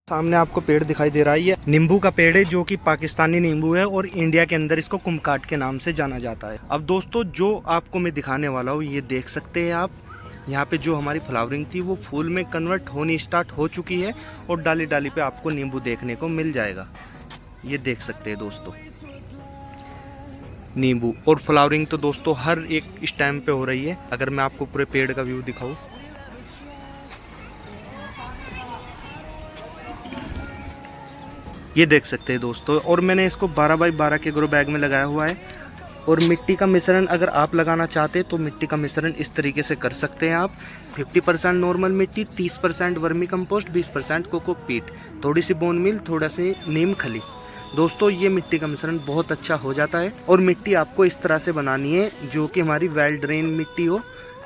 सामने आपको पेड़ दिखाई दे रहा है, ये नींबू का पेड़ है जो कि पाकिस्तानी नींबू है और इंडिया के अंदर इसको कुमकाट के नाम से जाना जाता है। अब दोस्तों जो आपको मैं दिखाने वाला हूँ ये देख सकते हैं आप, यहाँ पे जो हमारी फ्लावरिंग थी वो फूल में कन्वर्ट होनी स्टार्ट हो चुकी है और डाली डाली पे आपको नींबू देखने को मिल जाएगा। ये देख सकते हैं दोस्तों नींबू और फ्लावरिंग तो दोस्तों हर एक इस टाइम पे हो रही है। अगर मैं आपको पूरे पेड़ का व्यू दिखाऊं, ये देख सकते हैं दोस्तों। और मैंने इसको 12 बाई 12 के ग्रो बैग में लगाया हुआ है। और मिट्टी का मिश्रण अगर आप लगाना चाहते हैं तो मिट्टी का मिश्रण इस तरीके से कर सकते हैं आप। 50% नॉर्मल मिट्टी, 30% वर्मी कंपोस्ट, 20% कोकोपीट, थोड़ी सी बोन मिल, थोड़ा सी नीम खली। दोस्तों ये मिट्टी का मिश्रण बहुत अच्छा हो जाता है। और मिट्टी आपको इस तरह से बनानी है जो कि हमारी वेल ड्रेन मिट्टी हो,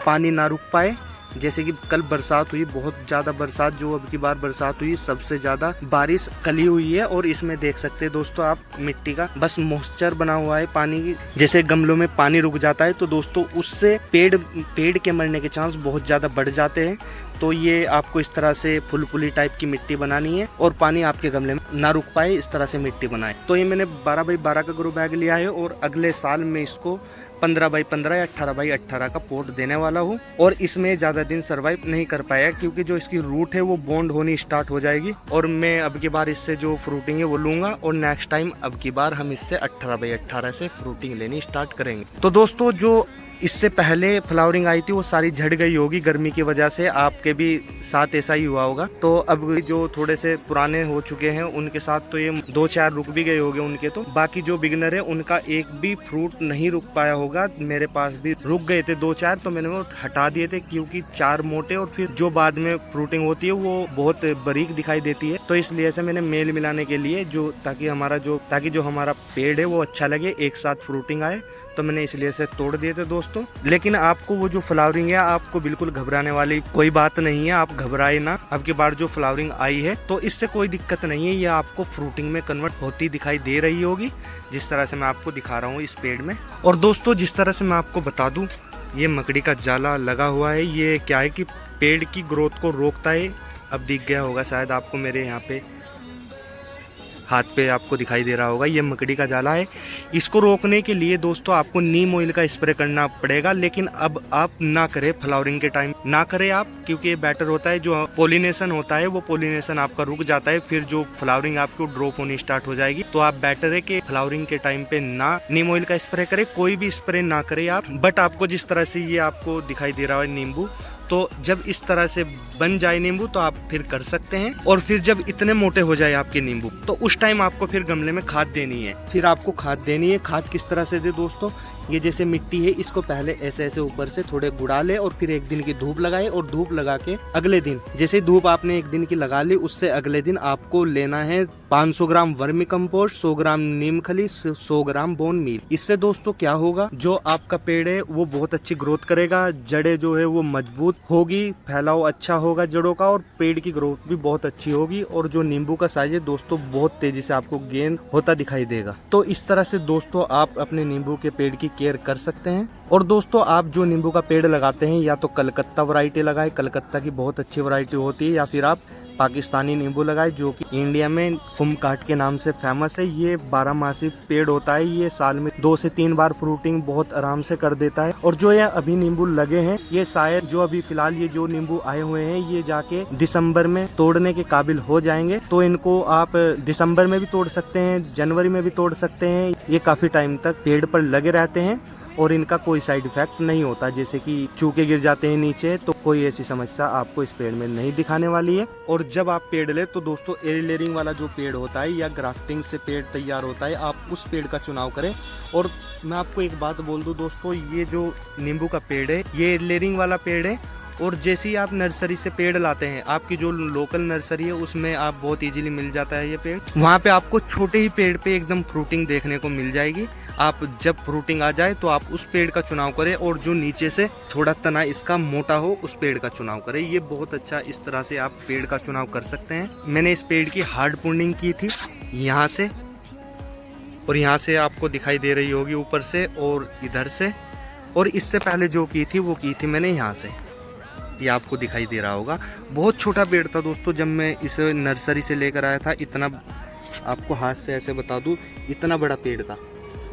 पानी ना रुक पाए। जैसे कि कल बरसात हुई, बहुत ज़्यादा बरसात, जो अब की बार बरसात हुई सबसे ज़्यादा बारिश कली हुई है। और इसमें देख सकते हैं दोस्तों आप मिट्टी का बस मॉइस्चर बना हुआ है पानी की। जैसे गमलों में पानी रुक जाता है तो दोस्तों उससे पेड़ के मरने के चांस बहुत ज़्यादा बढ़ जाते हैं। तो ये आपको इस तरह से फुलफुली टाइप की मिट्टी बनानी है और पानी आपके गमले में ना रुक पाए, इस तरह से मिट्टी बनाए। तो ये मैंने 12 बाई 12 का ग्रो बैग लिया है और अगले साल में इसको 15 बाई 15 या 18 बाई 18 का पोट देने वाला हूँ। और इसमें ज़्यादा दिन सरवाइव नहीं कर पाया क्योंकि जो इसकी रूट है वो बॉन्ड होनी स्टार्ट हो जाएगी। और मैं अब की बार इससे जो फ्रूटिंग है वो लूँगा और नेक्स्ट टाइम अब की बार हम इससे 18 बाई 18 से फ्रूटिंग लेनी स्टार्ट करेंगे। तो दोस्तों जो इससे पहले फ्लावरिंग आई थी वो सारी झड़ गई होगी गर्मी की वजह से, आपके भी साथ ऐसा ही हुआ होगा। तो अब जो थोड़े से पुराने हो चुके हैं उनके साथ तो ये 2-4 रुक भी गए होंगे उनके। तो बाकी जो बिगनर है उनका एक भी फ्रूट नहीं रुक पाया होगा। मेरे पास भी रुक गए थे 2-4, तो मैंने वो हटा दिए थे क्योंकि 4 मोटे और फिर जो बाद में फ्रूटिंग होती है वो बहुत बारीक दिखाई देती है। तो इसलिए से मैंने मेल मिलाने के लिए जो ताकि जो हमारा पेड़ है वो अच्छा लगे, एक साथ फ्रूटिंग आए, तो मैंने इसलिए से तोड़ दिए थे दोस्तों। लेकिन आपको वो जो फ्लावरिंग है आपको बिल्कुल घबराने वाली कोई बात नहीं है, आप घबराए ना। अब की बार जो फ्लावरिंग आई है तो इससे कोई दिक्कत नहीं है, ये आपको फ्रूटिंग में कन्वर्ट होती दिखाई दे रही होगी जिस तरह से मैं आपको दिखा रहा हूँ इस पेड़ में। और दोस्तों जिस तरह से मैं आपको बता दूं, ये मकड़ी का जाला लगा हुआ है। ये क्या है कि पेड़ की ग्रोथ को रोकता है। अब दिख गया होगा शायद आपको, मेरे यहाँ पे हाथ पे आपको दिखाई दे रहा होगा, ये मकड़ी का जाला है। इसको रोकने के लिए दोस्तों आपको नीम ऑयल का स्प्रे करना पड़ेगा। लेकिन अब आप ना करें, फ्लावरिंग के टाइम ना करें आप, क्योंकि ये बेटर होता है। जो पोलिनेशन होता है वो पोलिनेशन आपका रुक जाता है, फिर जो फ्लावरिंग आपको ड्रॉप होनी स्टार्ट हो जाएगी। तो आप बेटर है कि फ्लावरिंग के टाइम पे ना नीम ऑयल का स्प्रे करें, कोई भी स्प्रे ना करें आप। बट आपको जिस तरह से ये आपको दिखाई दे रहा है नींबू, तो जब इस तरह से बन जाए नींबू तो आप फिर कर सकते हैं। और फिर जब इतने मोटे हो जाए आपके नींबू तो उस टाइम आपको फिर गमले में खाद देनी है। फिर आपको खाद देनी है। खाद किस तरह से दे दोस्तों, ये जैसे मिट्टी है इसको पहले ऐसे ऐसे ऊपर से थोड़े गुड़ा ले और फिर एक दिन की धूप लगाए। और धूप लगा के अगले दिन, जैसे धूप आपने एक दिन की लगा ली, उससे अगले दिन आपको लेना है 500 ग्राम वर्मी कंपोस्ट, 100 ग्राम नीम खली, 100 ग्राम बोन मील। इससे दोस्तों क्या होगा, जो आपका पेड़ है वो बहुत अच्छी ग्रोथ करेगा, जड़ें जो है वो मजबूत होगी, फैलाव अच्छा होगा जड़ों का और पेड़ की ग्रोथ भी बहुत अच्छी होगी। और जो नींबू का साइज है दोस्तों बहुत तेजी से आपको गेन होता दिखाई देगा। तो इस तरह से दोस्तों आप अपने नींबू के पेड़ की केयर कर सकते हैं। और दोस्तों आप जो नींबू का पेड़ लगाते हैं या तो कलकत्ता वैरायटी लगाए, कलकत्ता की बहुत अच्छी वैरायटी होती है, या फिर आप पाकिस्तानी नींबू लगाए जो कि इंडिया में कुमकाट के नाम से फेमस है। ये 12 मासी पेड़ होता है, ये साल में 2 से 3 बार फ्रूटिंग बहुत आराम से कर देता है। और जो ये अभी नींबू लगे हैं, ये शायद जो अभी फिलहाल ये जो नींबू आए हुए हैं ये जाके दिसंबर में तोड़ने के काबिल हो जाएंगे। तो इनको आप दिसंबर में भी तोड़ सकते हैं, जनवरी में भी तोड़ सकते हैं। ये काफी टाइम तक पेड़ पर लगे रहते हैं और इनका कोई साइड इफेक्ट नहीं होता, जैसे कि चूके गिर जाते हैं नीचे, तो कोई ऐसी समस्या आपको इस पेड़ में नहीं दिखाने वाली है। और जब आप पेड़ ले तो दोस्तों एयर लेयरिंग वाला जो पेड़ होता है या ग्राफ्टिंग से पेड़ तैयार होता है, आप उस पेड़ का चुनाव करें। और मैं आपको एक बात बोल दूं दोस्तों, ये जो नींबू का पेड़ है ये एयर लेयरिंग वाला पेड़ है। और जैसे ही आप नर्सरी से पेड़ लाते हैं, आपकी जो लोकल नर्सरी है उसमें आप बहुत इजीली मिल जाता है ये पेड़, वहाँ पे आपको छोटे ही पेड़ पे एकदम फ्रूटिंग देखने को मिल जाएगी। आप जब फ्रूटिंग आ जाए तो आप उस पेड़ का चुनाव करें और जो नीचे से थोड़ा तना इसका मोटा हो उस पेड़ का चुनाव करें। ये बहुत अच्छा, इस तरह से आप पेड़ का चुनाव कर सकते हैं। मैंने इस पेड़ की हार्ड प्रूनिंग की थी यहाँ से, और यहाँ से आपको दिखाई दे रही होगी ऊपर से और इधर से, और इससे पहले जो की थी वो की थी मैंने यहाँ से। ये आपको दिखाई दे रहा होगा। बहुत छोटा पेड़ था दोस्तों, जब मैं इस नर्सरी से लेकर आया था। इतना आपको हाथ से ऐसे बता दूं, इतना बड़ा पेड़ था।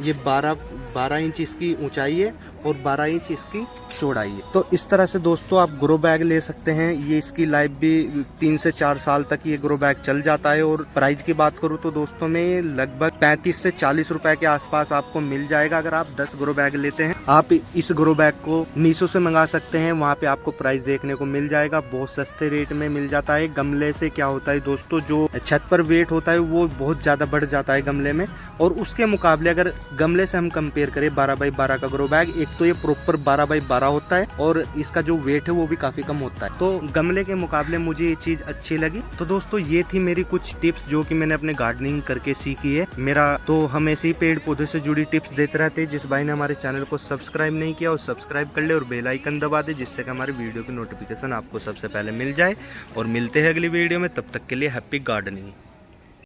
ये 12 इंच इसकी ऊंचाई है और 12 इंच इसकी चौड़ाई है। तो इस तरह से दोस्तों आप ग्रो बैग ले सकते हैं। ये इसकी लाइफ भी 3 से 4 साल तक ये ग्रो बैग चल जाता है। और प्राइस की बात करूँ तो दोस्तों में लगभग 35 से 40 रुपए के आसपास आपको मिल जाएगा। अगर आप 10 ग्रो बैग लेते हैं, आप इस ग्रो बैग को मीशो से मंगा सकते हैं। वहाँ पे आपको प्राइस देखने को मिल जाएगा, बहुत सस्ते रेट में मिल जाता है। गमले से क्या होता है दोस्तों, जो छत पर वेट होता है वो बहुत ज्यादा बढ़ जाता है गमले में। और उसके मुकाबले अगर गमले से हम कंपेयर करें 12 बाई 12 का ग्रो बैग, एक तो ये प्रॉपर 12 बाई 12 होता है और इसका जो वेट है वो भी काफी कम होता है। तो गमले के मुकाबले मुझे ये चीज अच्छी लगी। तो दोस्तों ये थी मेरी कुछ टिप्स जो कि मैंने अपने गार्डनिंग करके सीखी है। मेरा तो हम ऐसे ही पेड़ पौधे से जुड़ी टिप्स देते रहते हैं। जिस भाई ने हमारे चैनल को सब्सक्राइब नहीं किया वो सब्सक्राइब कर ले और बेल आइकन दबा दे, जिससे कि हमारे वीडियो की नोटिफिकेशन आपको सबसे पहले मिल जाए। और मिलते हैं अगली वीडियो में, तब तक के लिए हैप्पी गार्डनिंग।